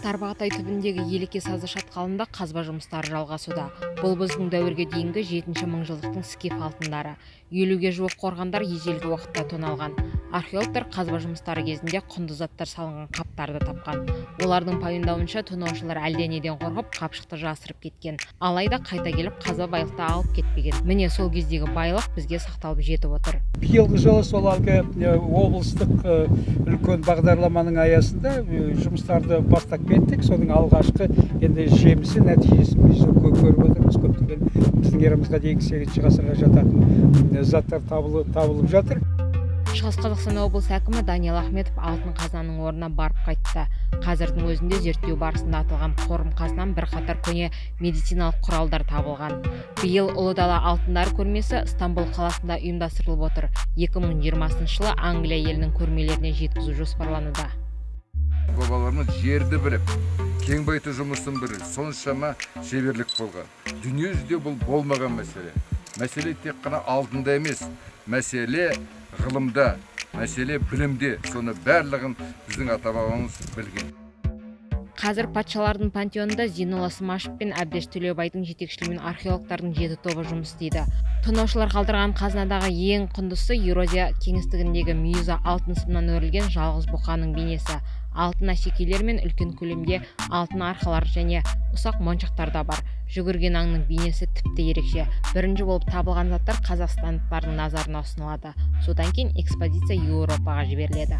Тарбағатай түбіндегі Елеке сазы шатқалында қазба жұмыстары жалғасуда. Бұл біздің дәуірге дейінгі 7-ші мыңжылдықтың скиф алтындары. 50-ге жуық қорғандар ежелгі уақытта тоналған. Археологтар қазба жұмыстары кезінде құнды заттар салынған қаптарды тапқан. Олардың пайымдауынша тонаушылар әлденеден қорқып, қапшықты жасырып кеткен. Алайда қайта келіп қазба байлықты алып кетпеген. Міне сол кездегі байлық бізге сақталып жетіп отыр. Биылғы жылы сол әлгі облыстық үлкен бағдарламаның аясында жұмыстарды бастап кеттік. Соның алғашқы енді жемісі, нәтижесін біз көріп отырмыз. Көптеген біздің ерамызға дейінгі 8-ші ғасырға жататын заттар табылып жатыр. Шығыс Қазақстан облысы әкімі Даниал Ахметов алтын қазананың орнына барып қайтты. Қазірдің өзінде зерттеу барысында атылған қорым қазынан бірқатар көне медициналық құралдар табылған. Биыл Ұлы дала алтындары көрмесі Стамбул қаласында ұйымдастырылып отыр. 2020 жылы Англия елінің көрмелеріне жеткізу жоспарлануда. Бабаларымыз жерді біліп, кең байту жұмысын біліп, соншама шеберлік болған. Дүние жүзінде бұл болмаған мәселе. Мәселе тек қана алтында емес, мәселе ғылымда, мәселе білімде. Соны барлығын біздің ата-бабамыз білген. Қазір патшалардың пантеонында Зейнолла Смашев пен Әбдеш Төлеубайдың жетекшілігімен археологтардың 7 тобы жұмыс істейді. Тонаушылар қалдырған қазынадағы ең құндысы Еуразия кеңістігіндегі мүйізі алтын сымнан өрілген жалғыз бұқаның бейнесі. Алтын әшекейлер мен үлкен көлемде алтын арқалар және ұсақ моншақтар да бар. Жүгірген аңның бейнесі тіпті ерекше. Бірінші болып табылған заттар қазақстандықтардың назарына ұсынылады. Содан кейін экспозиция Еуропаға жіберіледі.